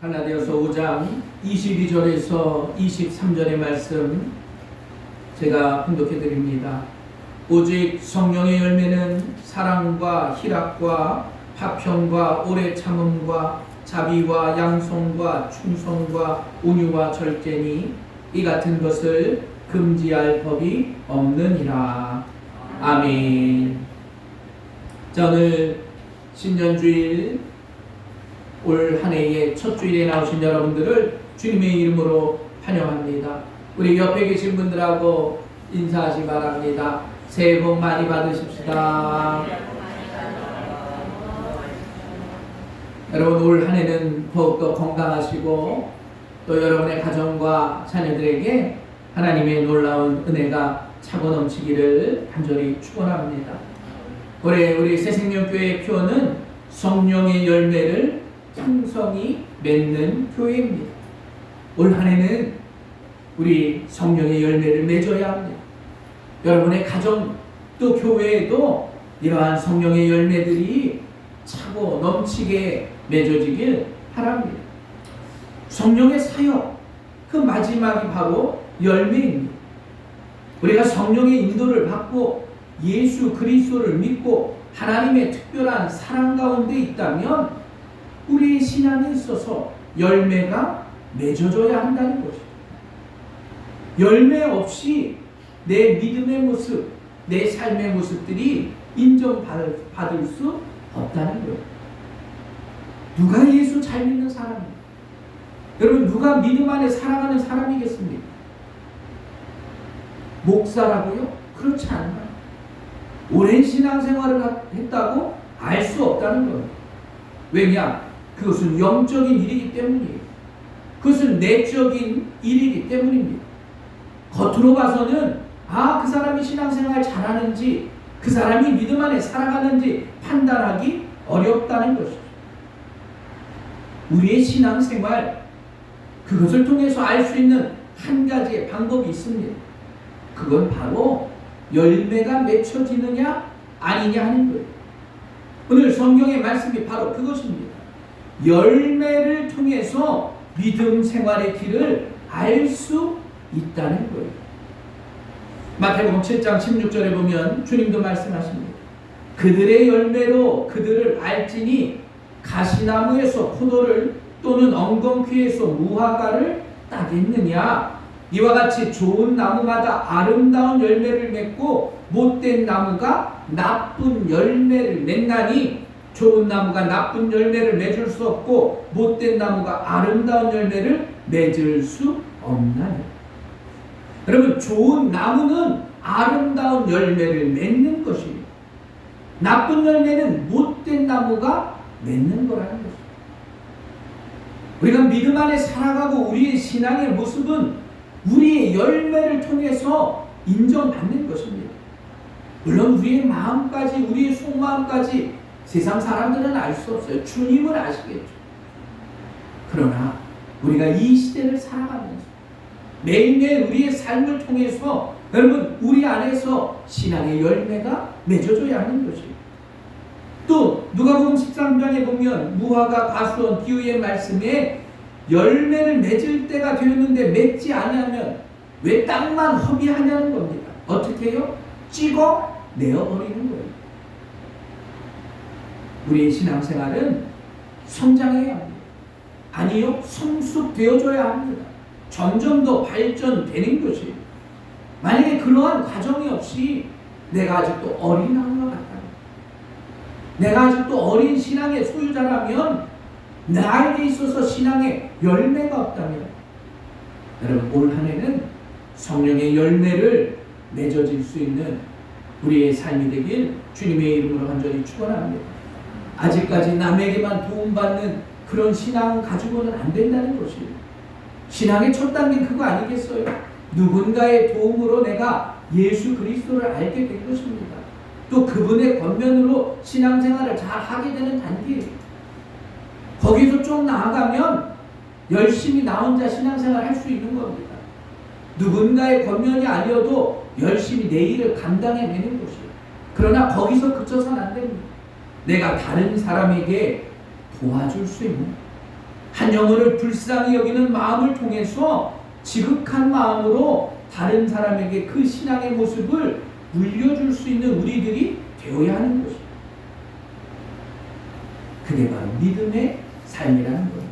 갈라디아서 5장 22절에서 23절의 말씀 제가 분독해 드립니다. 오직 성령의 열매는 사랑과 희락과 화평과 오래 참음과 자비와 양성과 충성과 온유와 절제니 이 같은 것을 금지할 법이 없느니라. 아멘. 자, 오늘 신년주일 올 한 해의 첫 주일에 나오신 여러분들을 주님의 이름으로 환영합니다. 우리 옆에 계신 분들하고 인사하시 바랍니다. 새해 복 많이 받으십시다. 여러분, 올 한 해는 더욱더 건강하시고 또 여러분의 가정과 자녀들에게 하나님의 놀라운 은혜가 차고 넘치기를 간절히 축원합니다. 올해 우리 새생명교회의 표어는 성령의 열매를 풍성히 맺는 교회입니다. 올 한 해는 우리 성령의 열매를 맺어야 합니다. 여러분의 가정 또 교회에도 이러한 성령의 열매들이 차고 넘치게 맺어지길 바랍니다. 성령의 사역, 그 마지막이 바로 열매입니다. 우리가 성령의 인도를 받고 예수 그리스도를 믿고 하나님의 특별한 사랑 가운데 있다면 우리의 신앙에 있어서 열매가 맺어져야 한다는 것입니다. 열매 없이 내 믿음의 모습, 내 삶의 모습들이 인정받을 수 없다는 거예요. 누가 예수 잘 믿는 사람입니까? 여러분, 누가 믿음 안에 살아가는 사람이겠습니까? 목사라고요? 그렇지 않아요. 오랜 신앙생활을 했다고 알 수 없다는 거예요. 왜냐? 그것은 영적인 일이기 때문이에요. 그것은 내적인 일이기 때문입니다. 겉으로 봐서는 그 사람이 신앙생활 잘하는지, 그 사람이 믿음 안에 살아가는지 판단하기 어렵다는 것이죠. 우리의 신앙생활, 그것을 통해서 알 수 있는 한 가지의 방법이 있습니다. 그건 바로 열매가 맺혀지느냐 아니냐 하는 거예요. 오늘 성경의 말씀이 바로 그것입니다. 열매를 통해서 믿음 생활의 길을 알 수 있다는 거예요. 마태복음 7장 16절에 보면 주님도 말씀하십니다. 그들의 열매로 그들을 알지니 가시나무에서 포도를 또는 엉겅퀴에서 무화과를 따겠느냐. 이와 같이 좋은 나무마다 아름다운 열매를 맺고 못된 나무가 나쁜 열매를 맺나니 좋은 나무가 나쁜 열매를 맺을 수 없고 못된 나무가 아름다운 열매를 맺을 수 없나니. 여러분, 좋은 나무는 아름다운 열매를 맺는 것입니다. 나쁜 열매는 못된 나무가 맺는 거라는 것입니다. 우리가 믿음 안에 살아가고 우리의 신앙의 모습은 우리의 열매를 통해서 인정받는 것입니다. 물론 우리의 마음까지, 우리의 속마음까지 세상 사람들은 알 수 없어요. 주님은 아시겠죠. 그러나 우리가 이 시대를 살아가면서 매일매일 우리의 삶을 통해서 여러분, 우리 안에서 신앙의 열매가 맺어져야 하는 것이에요. 또 누가복음 13장에 보면 무화과 과수원 비유의 말씀에 열매를 맺을 때가 되었는데 맺지 않으면 왜 땅만 허비하냐는 겁니다. 어떻게 해요? 찍어 내어버리는 거예요. 우리의 신앙생활은 성장해야 합니다. 아니요, 성숙되어져야 합니다. 점점 더 발전되는 것이에요. 만약에 그러한 과정이 없이 내가 아직도 어린 나무와 같다면, 내가 아직도 어린 신앙의 소유자라면, 나에게 있어서 신앙의 열매가 없다면, 여러분, 올 한 해는 성령의 열매를 맺어질 수 있는 우리의 삶이 되길 주님의 이름으로 간절히 축원합니다. 아직까지 남에게만 도움받는 그런 신앙 가지고는 안 된다는 것이에요. 신앙의 첫 단계는 그거 아니겠어요? 누군가의 도움으로 내가 예수 그리스도를 알게 된 것입니다. 또 그분의 권면으로 신앙생활을 잘 하게 되는 단계예요. 거기서 좀 나아가면 열심히 나 혼자 신앙생활을 할 수 있는 겁니다. 누군가의 권면이 아니어도 열심히 내 일을 감당해내는 것이에요. 그러나 거기서 그쳐서는 안 됩니다. 내가 다른 사람에게 도와줄 수 있는, 한 영혼을 불쌍히 여기는 마음을 통해서 지극한 마음으로 다른 사람에게 그 신앙의 모습을 물려줄 수 있는 우리들이 되어야 하는 것입니다. 그게 바로 믿음의 삶이라는 거예요.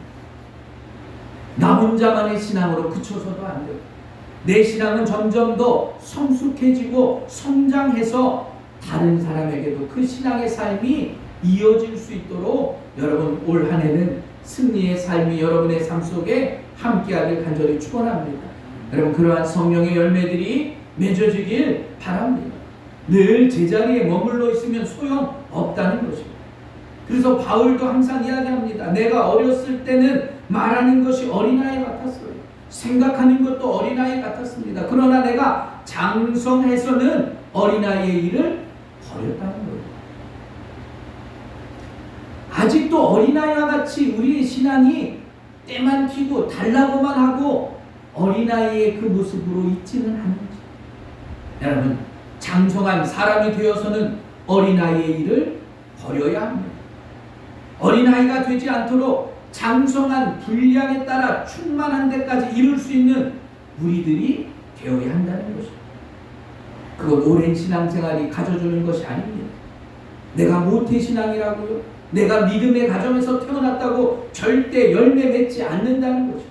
나 혼자만의 신앙으로 그쳐서도 안 돼요. 내 신앙은 점점 더 성숙해지고 성장해서 다른 사람에게도 그 신앙의 삶이 이어질 수 있도록 여러분 올 한 해는 승리의 삶이 여러분의 삶 속에 함께하길 간절히 축원합니다. 여러분 그러한 성령의 열매들이 맺어지길 바랍니다. 늘 제자리에 머물러 있으면 소용없다는 것입니다. 그래서 바울도 항상 이야기합니다. 내가 어렸을 때는 말하는 것이 어린아이 같았어요. 생각하는 것도 어린아이 같았습니다. 그러나 내가 장성해서는 어린아이의 일을 버렸다는 거예요. 아직도 어린아이와 같이 우리의 신앙이 때만 튀고 달라고만 하고 어린아이의 그 모습으로 있지는 않은지. 여러분 장성한 사람이 되어서는 어린아이의 일을 버려야 합니다. 어린아이가 되지 않도록 장성한 분량에 따라 충만한 데까지 이룰 수 있는 우리들이 되어야 한다는 것입니다. 그건 오랜 신앙생활이 가져주는 것이 아닙니다. 내가 모태신앙이라고요? 내가 믿음의 가정에서 태어났다고 절대 열매 맺지 않는다는 것입니다.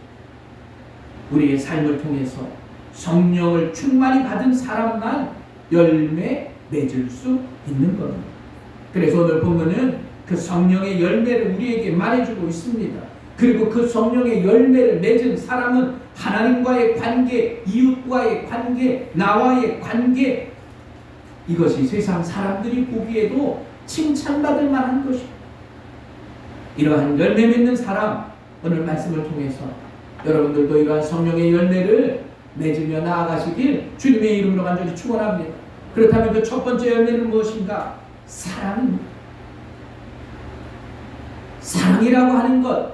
우리의 삶을 통해서 성령을 충만히 받은 사람만 열매 맺을 수 있는 겁니다. 그래서 오늘 본문은 그 성령의 열매를 우리에게 말해주고 있습니다. 그리고 그 성령의 열매를 맺은 사람은 하나님과의 관계, 이웃과의 관계, 나와의 관계, 이것이 세상 사람들이 보기에도 칭찬받을 만한 것입니다. 이러한 열매 맺는 사람, 오늘 말씀을 통해서 여러분들도 이러한 성령의 열매를 맺으며 나아가시길 주님의 이름으로 간절히 축원합니다. 그렇다면 그 첫 번째 열매는 무엇인가? 사랑입니다. 사랑이라고 하는 것,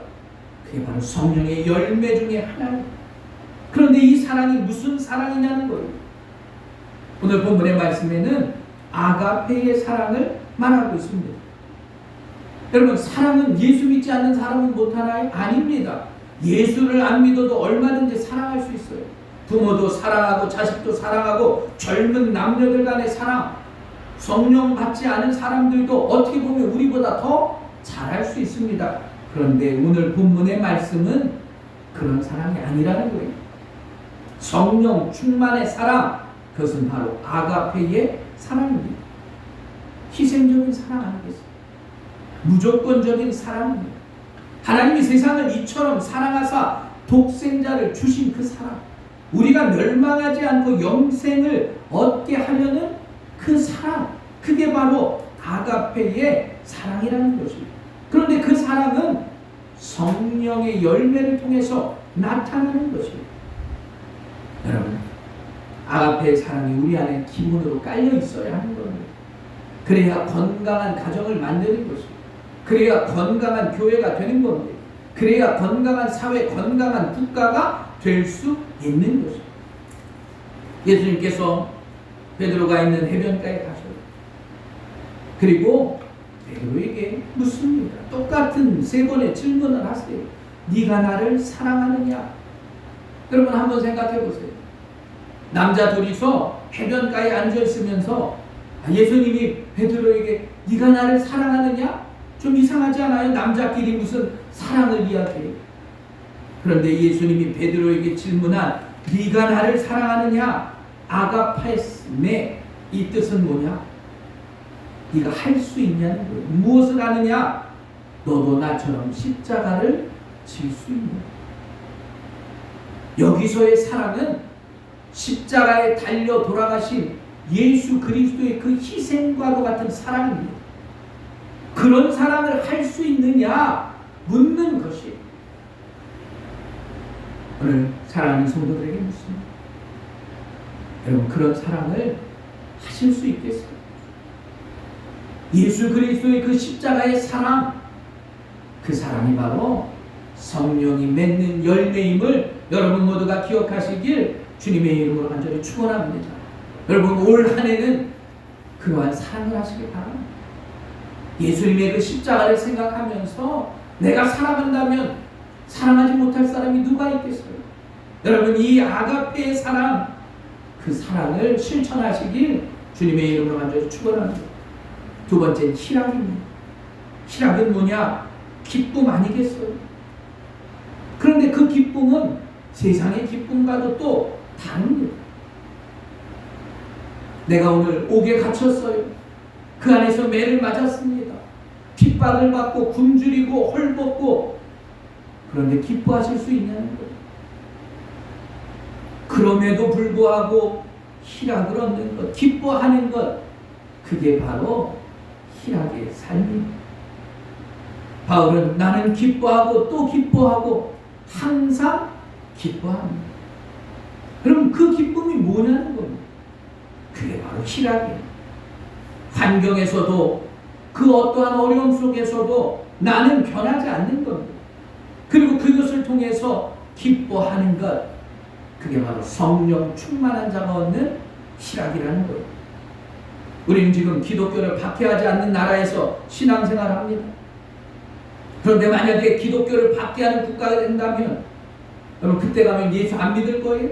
그게 바로 성령의 열매 중에 하나입니다. 그런데 이 사랑이 무슨 사랑이냐는 거예요. 오늘 본문의 말씀에는 아가페의 사랑을 말하고 있습니다. 여러분 사랑은 예수 믿지 않는 사람은 못하나요? 아닙니다. 예수를 안 믿어도 얼마든지 사랑할 수 있어요. 부모도 사랑하고 자식도 사랑하고 젊은 남녀들 간의 사랑, 성령 받지 않은 사람들도 어떻게 보면 우리보다 더 잘할 수 있습니다. 그런데 오늘 본문의 말씀은 그런 사랑이 아니라는 거예요. 성령 충만의 사랑, 그것은 바로 아가페의 사랑입니다. 희생적인 사랑 아니겠습니까? 무조건적인 사랑입니다. 하나님이 세상을 이처럼 사랑하사 독생자를 주신 그 사랑, 우리가 멸망하지 않고 영생을 얻게 하려는 그 사랑, 그게 바로 아가페의 사랑이라는 것입니다. 그런데 그 사랑은 성령의 열매를 통해서 나타나는 것입니다. 여러분, 아가페의 사랑이 우리 안에 기본으로 깔려 있어야 하는 겁니다. 그래야 건강한 가정을 만드는 것입니다. 그래야 건강한 교회가 되는 겁니다. 그래야 건강한 사회, 건강한 국가가 될 수 있는 것입니다. 예수님께서 베드로가 있는 해변가에 가셔요. 그리고 베드로에게 묻습니다. 똑같은 세 번의 질문을 하세요. 네가 나를 사랑하느냐? 여러분 한번 생각해 보세요. 남자 둘이서 해변가에 앉아 있으면서 예수님이 베드로에게 네가 나를 사랑하느냐? 좀 이상하지 않아요? 남자끼리 무슨 사랑을 이야기해요. 그런데 예수님이 베드로에게 질문한 네가 나를 사랑하느냐? 아가파스네, 이 뜻은 뭐냐? 네가 할 수 있냐는 거예요. 무엇을 하느냐? 너도 나처럼 십자가를 질 수 있냐? 여기서의 사랑은 십자가에 달려 돌아가신 예수 그리스도의 그 희생과도 같은 사랑입니다. 그런 사랑을 할 수 있느냐 묻는 것이 오늘 사랑하는 성도들에게 묻습니다. 여러분 그런 사랑을 하실 수 있겠습니까? 예수 그리스도의 그 십자가의 사랑, 그 사랑이 바로 성령이 맺는 열매임을 여러분 모두가 기억하시길 주님의 이름으로 간절히 축원합니다. 여러분 올 한 해는 그러한 사랑을 하시길 바랍니다. 예수님의 그 십자가를 생각하면서 내가 사랑한다면 사랑하지 못할 사람이 누가 있겠어요? 여러분, 이 아가페의 사랑, 그 사랑을 실천하시길 주님의 이름으로 간절히 축원합니다. 두 번째는 희락입니다. 희락은 뭐냐? 기쁨 아니겠어요? 그런데 그 기쁨은 세상의 기쁨과도 또 다릅니다. 내가 오늘 옥에 갇혔어요. 그 안에서 매를 맞았습니다. 핍박을 받고 굶주리고 헐벗고, 그런데 기뻐하실 수 있냐는 거예요. 그럼에도 불구하고 희락을 얻는 것, 기뻐하는 것, 그게 바로 희락의 삶입니다. 바울은 나는 기뻐하고 또 기뻐하고 항상 기뻐합니다. 그럼 그 기쁨이 뭐냐는 겁니다. 그게 바로 희락이에요. 환경에서도 그 어떠한 어려움 속에서도 나는 변하지 않는 겁니다. 그리고 그것을 통해서 기뻐하는 것, 그게 바로 성령 충만한 자가 얻는 희락이라는 거예요. 우리는 지금 기독교를 박해하지 않는 나라에서 신앙생활을 합니다. 그런데 만약에 기독교를 박해하는 국가가 된다면, 여러분 그때 가면 예수 안 믿을 거예요?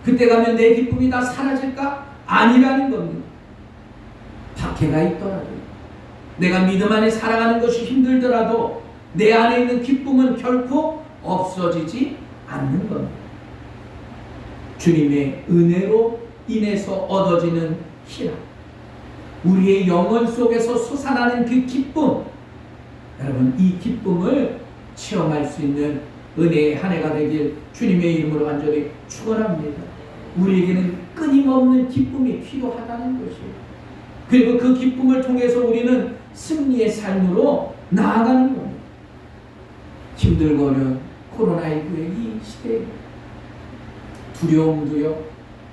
그때 가면 내 기쁨이 다 사라질까? 아니라는 겁니다. 박해가 있더라도, 내가 믿음 안에 살아가는 것이 힘들더라도 내 안에 있는 기쁨은 결코 없어지지 않는 겁니다. 주님의 은혜로 인해서 얻어지는 희락, 우리의 영혼 속에서 솟아나는 그 기쁨, 여러분 이 기쁨을 체험할 수 있는 은혜의 한 해가 되길 주님의 이름으로 간절히 축원합니다. 우리에게는 끊임없는 기쁨이 필요하다는 것이에요. 그리고 그 기쁨을 통해서 우리는 승리의 삶으로 나아가는 겁니다. 힘들고 어려운 코로나19의 이 시대에 두려움도요,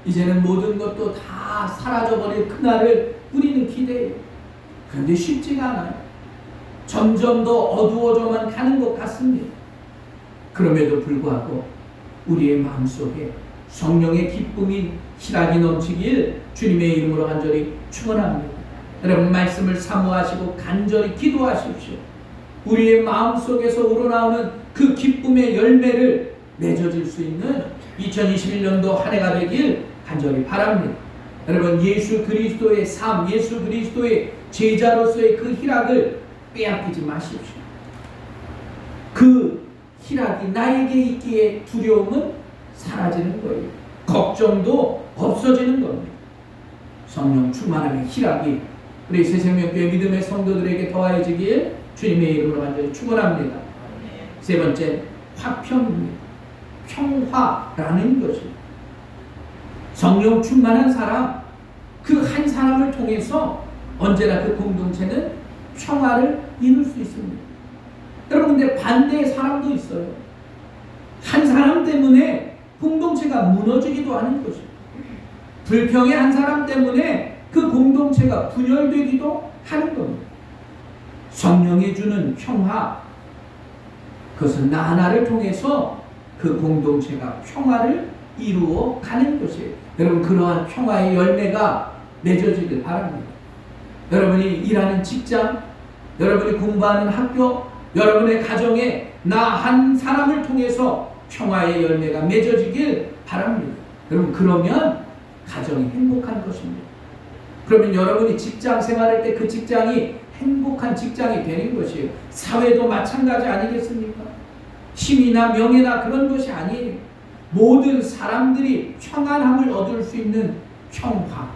이제는 모든 것도 다 사라져버릴 그날을 우리는 기대해요. 그런데 쉽지가 않아요. 점점 더 어두워져만 가는 것 같습니다. 그럼에도 불구하고 우리의 마음속에 성령의 기쁨이 희락이 넘치길 주님의 이름으로 간절히 축원합니다. 여러분 말씀을 사모하시고 간절히 기도하십시오. 우리의 마음속에서 우러나오는 그 기쁨의 열매를 맺어질 수 있는 2021년도 한 해가 되길 간절히 바랍니다. 여러분 예수 그리스도의 삶, 예수 그리스도의 제자로서의 그 희락을 빼앗기지 마십시오. 그 희락이 나에게 있기에 두려움은 사라지는 거예요. 걱정도 없어지는 겁니다. 성령 충만함의 희락이 우리 새생명교회 믿음의 성도들에게 더하여지길 주님의 이름으로 간절히 축원합니다. 세 번째, 화평입니다. 평화라는 것입니다. 성령 충만한 사람, 그 한 사람을 통해서 언제나 그 공동체는 평화를 이룰 수 있습니다. 여러분 근데 반대의 사람도 있어요. 한 사람 때문에 공동체가 무너지기도 하는 것이죠. 불평의 한 사람 때문에 그 공동체가 분열되기도 하는 겁니다. 성령이 주는 평화, 그것은 나 하나를 통해서 그 공동체가 평화를 이루어 가는 것이에요. 여러분 그러한 평화의 열매가 맺어지길 바랍니다. 여러분이 일하는 직장, 여러분이 공부하는 학교, 여러분의 가정에 나 한 사람을 통해서 평화의 열매가 맺어지길 바랍니다. 여러분 그러면 가정이 행복한 것입니다. 그러면 여러분이 직장 생활할 때 그 직장이 행복한 직장이 되는 것이에요. 사회도 마찬가지 아니겠습니까? 힘이나 명예나 그런 것이 아니에요. 모든 사람들이 평안함을 얻을 수 있는 평화.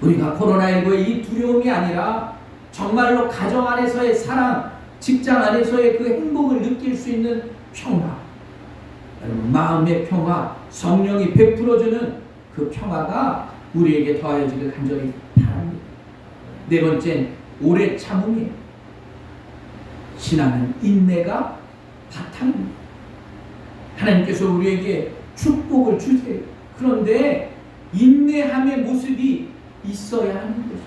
우리가 코로나19의 이 두려움이 아니라 정말로 가정 안에서의 사랑, 직장 안에서의 그 행복을 느낄 수 있는 평화. 여러분 마음의 평화, 성령이 베풀어주는 그 평화가 우리에게 더하여지길 간절히 바랍니다. 네 번째는 오래 참음이에요. 신앙은 인내가 바탕입니다. 하나님께서 우리에게 축복을 주세요. 그런데 인내함의 모습이 있어야 하는 것입니다.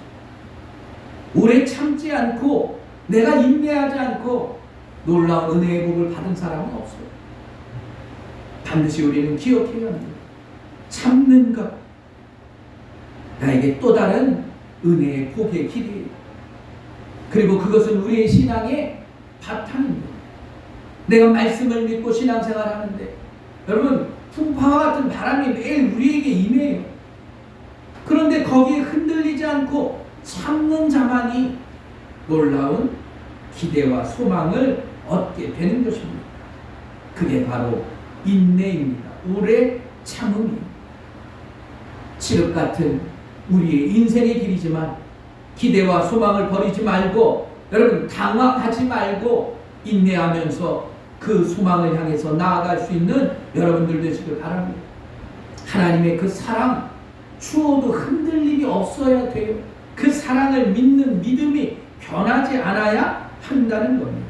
오래 참지 않고 내가 인내하지 않고 놀라운 은혜의 복을 받은 사람은 없어요. 반드시 우리는 기억해야 합니다. 참는 것, 나에게 또 다른 은혜의 복의 길이에요. 그리고 그것은 우리의 신앙의 바탕입니다. 내가 말씀을 믿고 신앙생활 하는데 여러분 풍파와 같은 바람이 매일 우리에게 임해요. 그런데 거기에 흔들리지 않고 참는 자만이 놀라운 기대와 소망을 얻게 되는 것입니다. 그게 바로 인내입니다. 오래 참음입니다. 칠흑 같은 우리의 인생의 길이지만 기대와 소망을 버리지 말고 여러분 당황하지 말고 인내하면서 그 소망을 향해서 나아갈 수 있는 여러분들 되시길 바랍니다. 하나님의 그 사랑 추워도 흔들림이 없어야 돼요. 그 사랑을 믿는 믿음이 변하지 않아야 한다는 겁니다.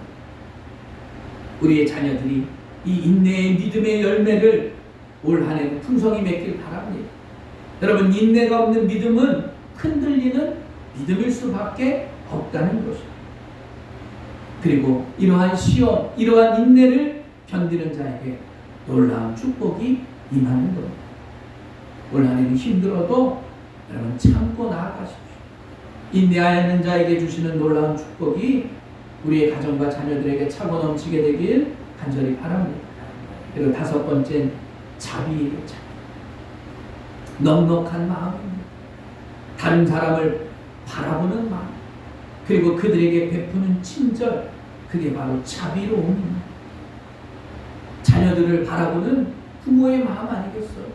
우리의 자녀들이 이 인내의 믿음의 열매를 올 한 해는 풍성히 맺길 바랍니다. 여러분 인내가 없는 믿음은 흔들리는 믿음일 수밖에 없다는 것입니다. 그리고 이러한 시험, 이러한 인내를 견디는 자에게 놀라운 축복이 임하는 겁니다. 올 한 해는 힘들어도 여러분 참고 나아가십시오. 인내하는 자에게 주시는 놀라운 축복이 우리의 가정과 자녀들에게 차고 넘치게 되길 간절히 바랍니다. 그리고 다섯 번째는 자비예요. 자비. 넉넉한 마음입니다. 다른 사람을 바라보는 마음, 그리고 그들에게 베푸는 친절, 그게 바로 자비로움입니다. 자녀들을 바라보는 부모의 마음 아니겠어요?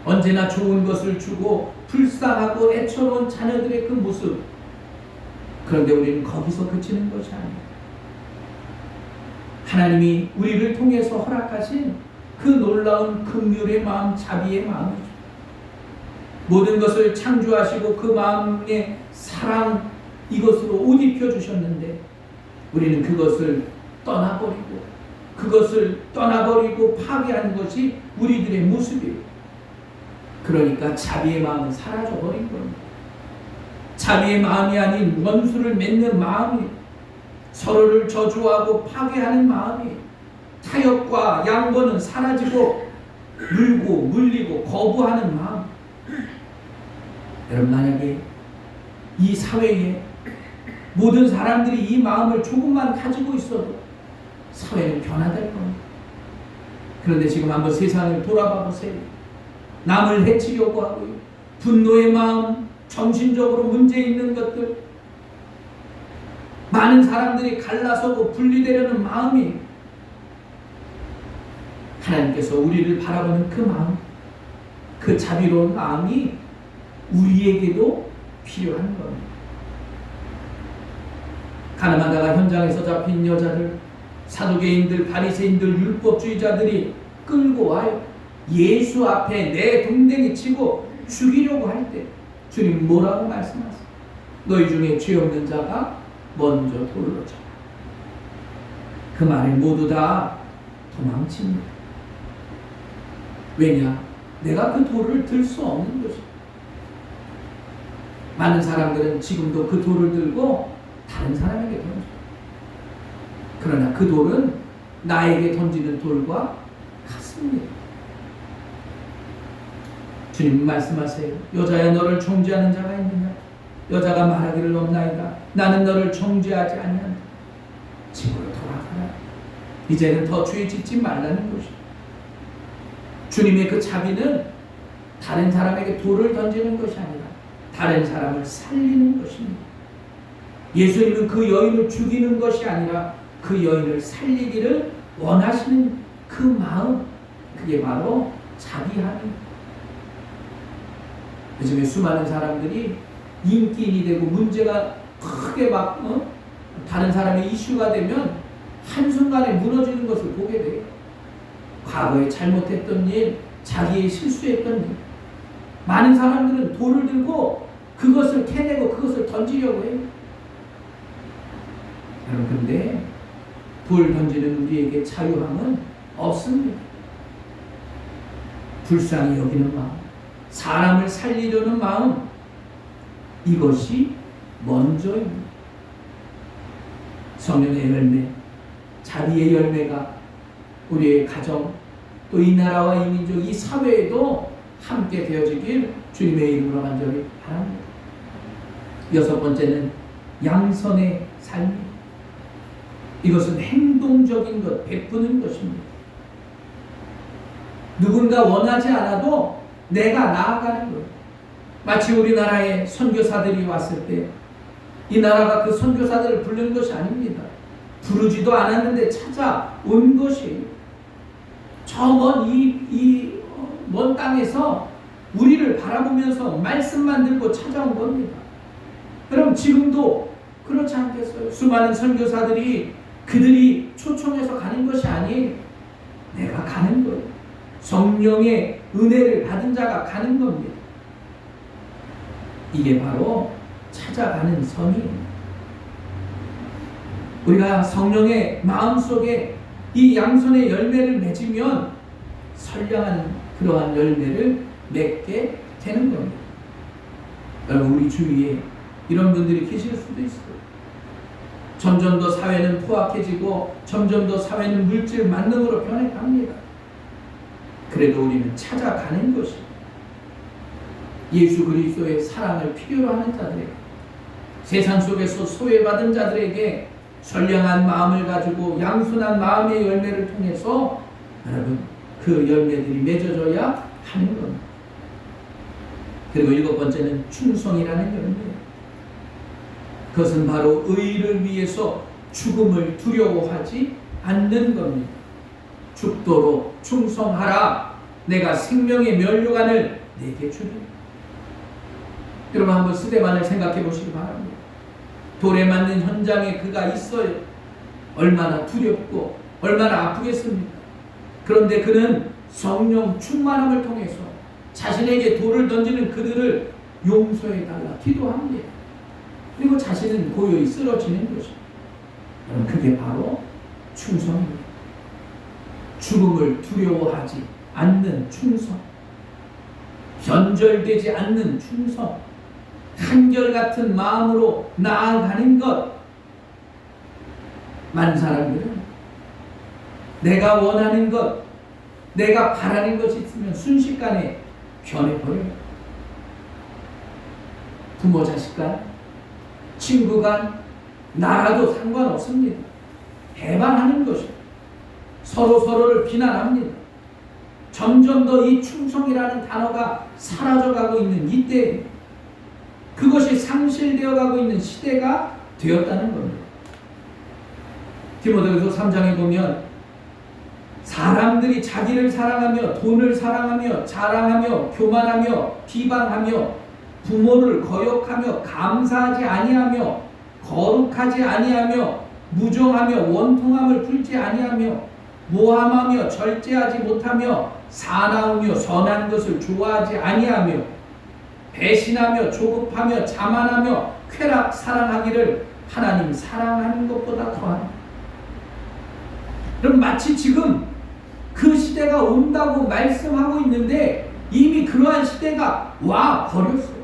언제나 좋은 것을 주고 불쌍하고 애처로운 자녀들의 그 모습, 그런데 우리는 거기서 그치는 것이 아닙니다. 하나님이 우리를 통해서 허락하신 그 놀라운 긍휼의 마음, 자비의 마음이죠. 모든 것을 창조하시고 그 마음의 사랑, 이것으로 옷 입혀 주셨는데 우리는 그것을 떠나버리고 파괴하는 것이 우리들의 모습이에요. 그러니까 자비의 마음은 사라져버린 겁니다. 자비의 마음이 아닌 원수를 맺는 마음이, 서로를 저주하고 파괴하는 마음이, 타협과 양보는 사라지고 물리고 거부하는 마음. 여러분 만약에 이 사회에 모든 사람들이 이 마음을 조금만 가지고 있어도 사회는 변화될 겁니다. 그런데 지금 한번 세상을 돌아봐 보세요. 남을 해치려고 하고요. 분노의 마음, 정신적으로 문제 있는 것들, 많은 사람들이 갈라서고 분리되려는 마음이, 하나님께서 우리를 바라보는 그 마음, 그 자비로운 마음이 우리에게도 필요한 겁니다. 가늠하다가 현장에서 잡힌 여자를 사두개인들, 바리새인들, 율법주의자들이 끌고 와요. 예수 앞에 내 동댕이 치고 죽이려고 할 때 주님 뭐라고 말씀하세요? 너희 중에 죄 없는 자가 먼저 돌로 쳐. 그 말에 모두 다 도망칩니다. 왜냐? 내가 그 돌을 들 수 없는 것이다. 많은 사람들은 지금도 그 돌을 들고 다른 사람에게 던져요. 그러나 그 돌은 나에게 던지는 돌과 같습니다. 주님 말씀하세요. 여자야, 너를 정죄하는 자가 있느냐? 여자가 말하기를 없나이다. 나는 너를 정죄하지 아니한다. 집으로 돌아가라. 이제는 더 죄 짓지 말라는 것이다. 주님의 그 자비는 다른 사람에게 돌을 던지는 것이 아니라 다른 사람을 살리는 것입니다. 예수님은 그 여인을 죽이는 것이 아니라 그 여인을 살리기를 원하시는 그 마음, 그게 바로 자비함입니다. 요즘에 수많은 사람들이 인기인이 되고 문제가 크게 다른 사람의 이슈가 되면 한순간에 무너지는 것을 보게 돼요. 과거에 잘못했던 일, 자기의 실수했던 일, 많은 사람들은 돌을 들고 그것을 캐내고 그것을 던지려고 해요. 여러분, 근데 돌 던지는 우리에게 자유함은 없습니다. 불쌍히 여기는 마음, 사람을 살리려는 마음, 이것이 먼저입니다. 성령의 열매, 자비의 열매가 우리의 가정, 또 이 나라와 이 민족, 이 사회에도 함께 되어지길 주님의 이름으로 간절히 바랍니다. 여섯 번째는 양선의 삶입니다. 이것은 행동적인 것, 베푸는 것입니다. 누군가 원하지 않아도 내가 나아가는 거예요. 마치 우리나라에 선교사들이 왔을 때 이 나라가 그 선교사들을 부른 것이 아닙니다. 부르지도 않았는데 찾아온 것이에요. 저 먼 땅에서 우리를 바라보면서 말씀만 들고 찾아온 겁니다. 그럼 지금도 그렇지 않겠어요? 수많은 선교사들이 그들이 초청해서 가는 것이 아니에요. 내가 가는 거예요. 성령의 은혜를 받은 자가 가는 겁니다. 이게 바로 찾아가는 섬이에요. 우리가 성령의 마음속에 이 양손의 열매를 맺으면 선량한 그러한 열매를 맺게 되는 겁니다. 여러분, 우리 주위에 이런 분들이 계실 수도 있어요. 점점 더 사회는 포악해지고 점점 더 사회는 물질 만능으로 변해갑니다. 그래도 우리는 찾아가는 것입니다. 예수 그리스도의 사랑을 필요로 하는 자들에게, 세상 속에서 소외받은 자들에게 선량한 마음을 가지고 양순한 마음의 열매를 통해서 여러분 그 열매들이 맺어져야 하는 겁니다. 그리고 7번째는 충성이라는 열매예요. 그것은 바로 의를 위해서 죽음을 두려워하지 않는 겁니다. 죽도록 충성하라. 내가 생명의 면류관을 내게 주리. 여러분, 한번 스데반을 생각해 보시기 바랍니다. 돌에 맞는 현장에 그가 있어요. 얼마나 두렵고 얼마나 아프겠습니까? 그런데 그는 성령 충만함을 통해서 자신에게 돌을 던지는 그들을 용서해 달라 기도합니다. 그리고 자신은 고요히 쓰러지는 것입니다. 그게 바로 충성입니다. 죽음을 두려워하지 않는 충성, 변절되지 않는 충성, 한결같은 마음으로 나아가는 것. 많은 사람들은 내가 원하는 것, 내가 바라는 것이 있으면 순식간에 변해버려요. 부모 자식 간, 친구 간, 나라도 상관없습니다. 배반하는 것이에요. 서로를 비난합니다. 점점 더 이 충성이라는 단어가 사라져가고 있는 이때, 그것이 상실되어가고 있는 시대가 되었다는 겁니다. 디모데후서 3장에 보면 사람들이 자기를 사랑하며 돈을 사랑하며 자랑하며 교만하며 비방하며 부모를 거역하며 감사하지 아니하며 거룩하지 아니하며 무정하며 원통함을 풀지 아니하며 모함하며 절제하지 못하며 사나우며 선한 것을 좋아하지 아니하며 배신하며 조급하며 자만하며 쾌락 사랑하기를 하나님 사랑하는 것보다 더하다. 그럼 마치 지금 그 시대가 온다고 말씀하고 있는데 이미 그러한 시대가 와 버렸어요.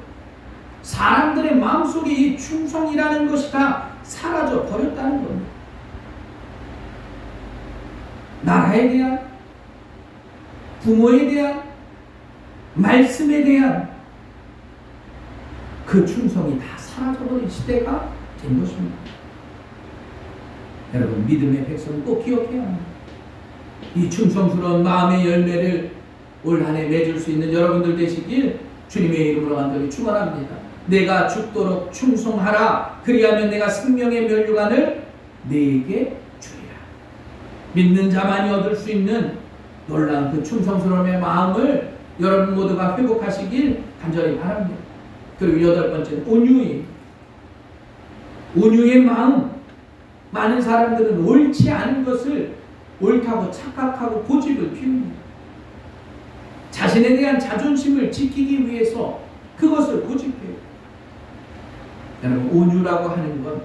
사람들의 마음속에 이 충성이라는 것이 다 사라져 버렸다는 겁니다. 나라에 대한, 부모에 대한, 말씀에 대한 그 충성이 다 사라져버린 시대가 된 것입니다. 여러분, 믿음의 백성은 꼭 기억해야 합니다. 이 충성스러운 마음의 열매를 올 한 해 맺을 수 있는 여러분들 되시길 주님의 이름으로 간절히 축원합니다. 내가 죽도록 충성하라. 그리하면 내가 생명의 면류관을 네게 주리라. 믿는 자만이 얻을 수 있는 놀라운 그 충성스러움의 마음을 여러분 모두가 회복하시길 간절히 바랍니다. 그리고 8번째는 온유의 마음. 많은 사람들은 옳지 않은 것을 옳다고 착각하고 고집을 피웁니다. 자신에 대한 자존심을 지키기 위해서 그것을 고집해요. 여러분, 온유라고 하는 건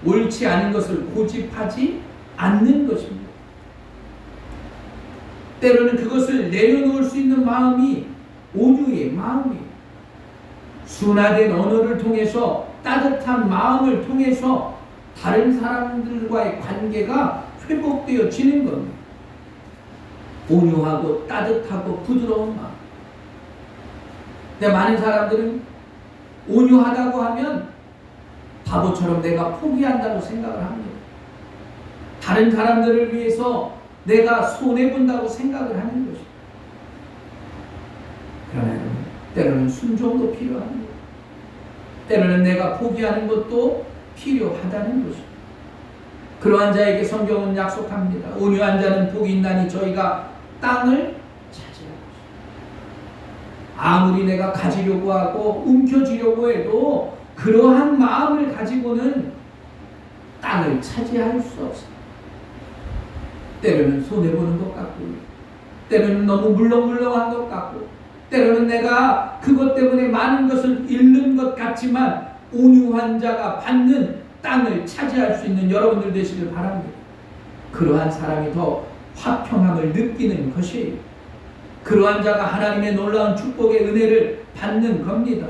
옳지 않은 것을 고집하지 않는 것입니다. 때로는 그것을 내려놓을 수 있는 마음이 온유의 마음이에요. 순화된 언어를 통해서, 따뜻한 마음을 통해서 다른 사람들과의 관계가 회복되어지는 겁니다. 온유하고 따뜻하고 부드러운 마음. 근데 많은 사람들은 온유하다고 하면 바보처럼 내가 포기한다고 생각을 합니다. 다른 사람들을 위해서 내가 손해본다고 생각을 하는 것입니다. 그러나 때로는 순종도 필요합니다. 때로는 내가 포기하는 것도 필요하다는 것입니다. 그러한 자에게 성경은 약속합니다. 온유한 자는 복이 있나니 저희가 땅을 차지할 것입니다. 아무리 내가 가지려고 하고 움켜쥐려고 해도 그러한 마음을 가지고는 땅을 차지할 수 없습니다. 때로는 손해보는 것 같고, 때로는 너무 물렁물렁한 것 같고, 때로는 내가 그것 때문에 많은 것을 잃는 것 같지만 온유한 자가 받는 땅을 차지할 수 있는 여러분들 되시길 바랍니다. 그러한 사람이 더 화평함을 느끼는 것이에요. 그러한 자가 하나님의 놀라운 축복의 은혜를 받는 겁니다.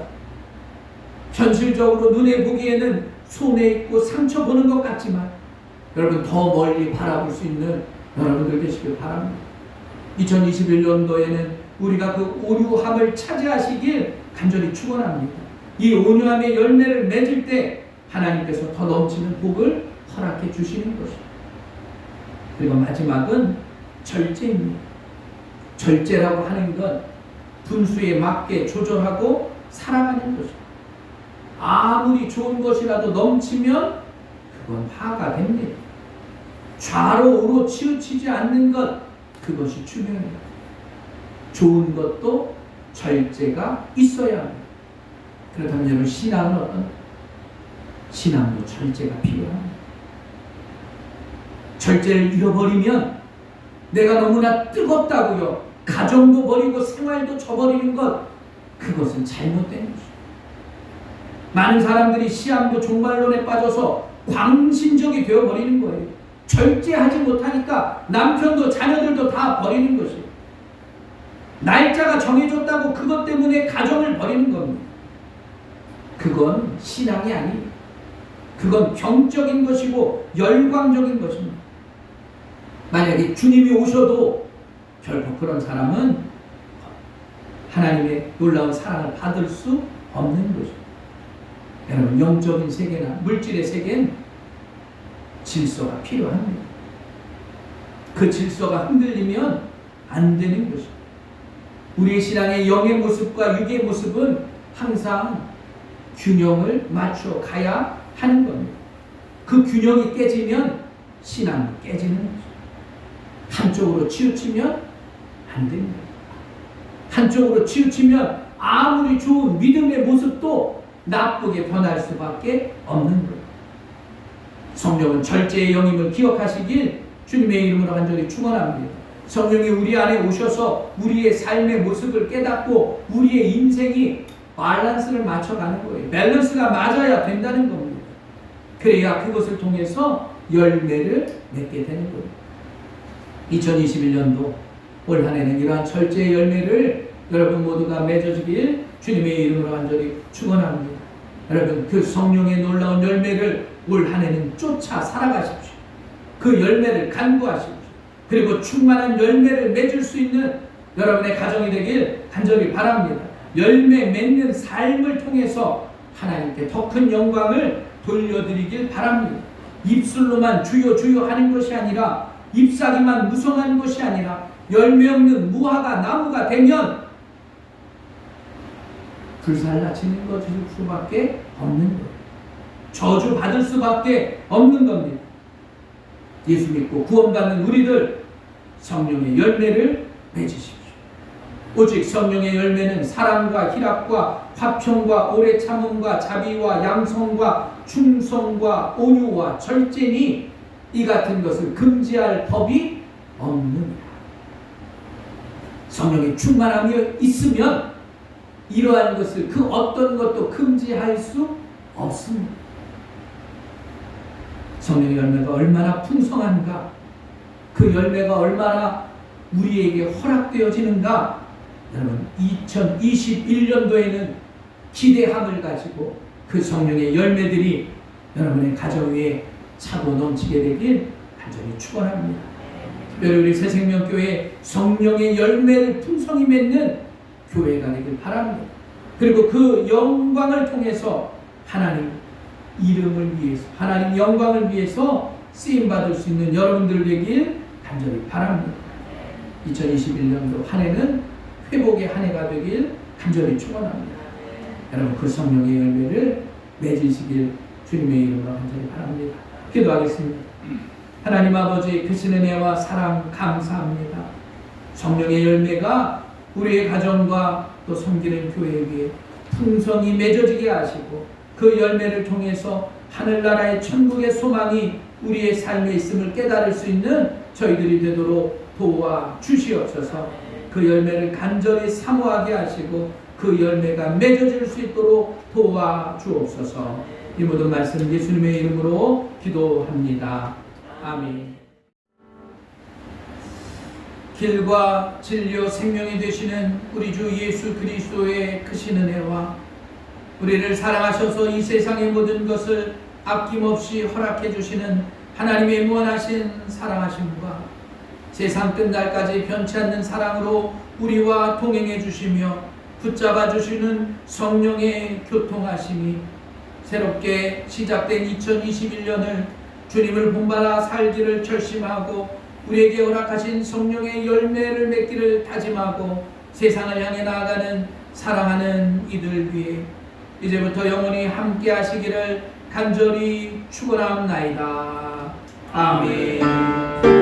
현실적으로 눈에 보기에는 손해있고 상처보는 것 같지만 여러분 더 멀리 바라볼 수 있는 여러분들 되시길 바랍니다. 2021년도에는 우리가 그 온유함을 차지하시길 간절히 축원합니다. 이 온유함의 열매를 맺을 때 하나님께서 더 넘치는 복을 허락해 주시는 것입니다. 그리고 마지막은 절제입니다. 절제라고 하는 건 분수에 맞게 조절하고 살아가는 것입니다. 아무리 좋은 것이라도 넘치면 그건 화가 됩니다. 좌로 우로 치우치지 않는 것, 그것이 중요합니다. 좋은 것도 절제가 있어야 합니다. 그렇다면 여러분 신앙은 어떤? 신앙도 절제가 필요합니다. 절제를 잃어버리면 내가 너무나 뜨겁다고요. 가정도 버리고 생활도 저버리는 것, 그것은 잘못된 것입니다. 많은 사람들이 시함도 종말론에 빠져서 광신적이 되어버리는 거예요. 절제하지 못하니까 남편도 자녀들도 다 버리는 것이에요. 날짜가 정해졌다고 그것 때문에 가정을 버리는 겁니다. 그건 신앙이 아니에요. 그건 병적인 것이고 열광적인 것입니다. 만약에 주님이 오셔도 결코 그런 사람은 하나님의 놀라운 사랑을 받을 수 없는 것입니다. 여러분 영적인 세계나 물질의 세계는 질서가 필요합니다. 그 질서가 흔들리면 안 되는 것입니다. 우리의 신앙의 영의 모습과 육의 모습은 항상 균형을 맞춰 가야 하는 겁니다. 그 균형이 깨지면 신앙도 깨지는 거죠. 한쪽으로 치우치면 안 됩니다. 한쪽으로 치우치면 아무리 좋은 믿음의 모습도 나쁘게 변할 수밖에 없는 거예요. 성령은 절제의 영임을 기억하시길 주님의 이름으로 간절히 축원합니다. 성령이 우리 안에 오셔서 우리의 삶의 모습을 깨닫고 우리의 인생이 밸런스를 맞춰가는 거예요. 밸런스가 맞아야 된다는 겁니다. 그래야 그것을 통해서 열매를 맺게 되는 거예요. 2021년도 올 한 해는 이러한 절제의 열매를 여러분 모두가 맺어주길 주님의 이름으로 간절히 축원합니다. 여러분 그 성령의 놀라운 열매를 올 한 해는 쫓아 살아가십시오. 그 열매를 간구하십시오. 그리고 충만한 열매를 맺을 수 있는 여러분의 가정이 되길 간절히 바랍니다. 열매 맺는 삶을 통해서 하나님께 더 큰 영광을 돌려드리길 바랍니다. 입술로만 주여 주여 하는 것이 아니라 잎사귀만 무성한 것이 아니라 열매 없는 무화과 나무가 되면 불살라치는 것일 수밖에 없는 거예요. 저주받을 수밖에 없는 겁니다. 예수 믿고 구원받는 우리들 성령의 열매를 맺으십시오. 오직 성령의 열매는 사랑과 희락과 화평과 오래 참음과 자비와 양성과 충성과 온유와 절제니 이 같은 것을 금지할 법이 없느니라. 성령의 충만함이 있으면 이러한 것을 그 어떤 것도 금지할 수 없습니다. 성령의 열매가 얼마나 풍성한가, 그 열매가 얼마나 우리에게 허락되어지는가. 여러분 2021년도에는 기대함을 가지고 그 성령의 열매들이 여러분의 가정 위에 차고 넘치게 되길 간절히 축원합니다. 특별히 우리 새생명교회 성령의 열매를 풍성히 맺는 교회가 되길 바랍니다. 그리고 그 영광을 통해서 하나님 이름을 위해서, 하나님 영광을 위해서 쓰임받을 수 있는 여러분들 되길 간절히 바랍니다. 2021년도 한 해는 회복의 한 해가 되길 간절히 축원합니다. 여러분 그 성령의 열매를 맺으시길 주님의 이름으로 간절히 바랍니다. 기도하겠습니다. 하나님 아버지 크신 은혜와 사랑 감사합니다. 성령의 열매가 우리의 가정과 또 섬기는 교회에 풍성히 맺어지게 하시고 그 열매를 통해서 하늘나라의 천국의 소망이 우리의 삶에 있음을 깨달을 수 있는 저희들이 되도록 도와주시옵소서. 그 열매를 간절히 사모하게 하시고 그 열매가 맺어질 수 있도록 도와주옵소서. 이 모든 말씀 예수님의 이름으로 기도합니다. 아멘. 길과 진리요 생명이 되시는 우리 주 예수 그리스도의 크신 은혜와 우리를 사랑하셔서 이 세상의 모든 것을 아낌없이 허락해 주시는 하나님의 무한하신 사랑하심과 세상 끝날까지 변치 않는 사랑으로 우리와 동행해 주시며 붙잡아 주시는 성령의 교통하심이 새롭게 시작된 2021년을 주님을 본받아 살기를 결심하고 우리에게 허락하신 성령의 열매를 맺기를 다짐하고 세상을 향해 나아가는 사랑하는 이들 위해 이제부터 영원히 함께 하시기를 간절히 축원합나이다. 아멘.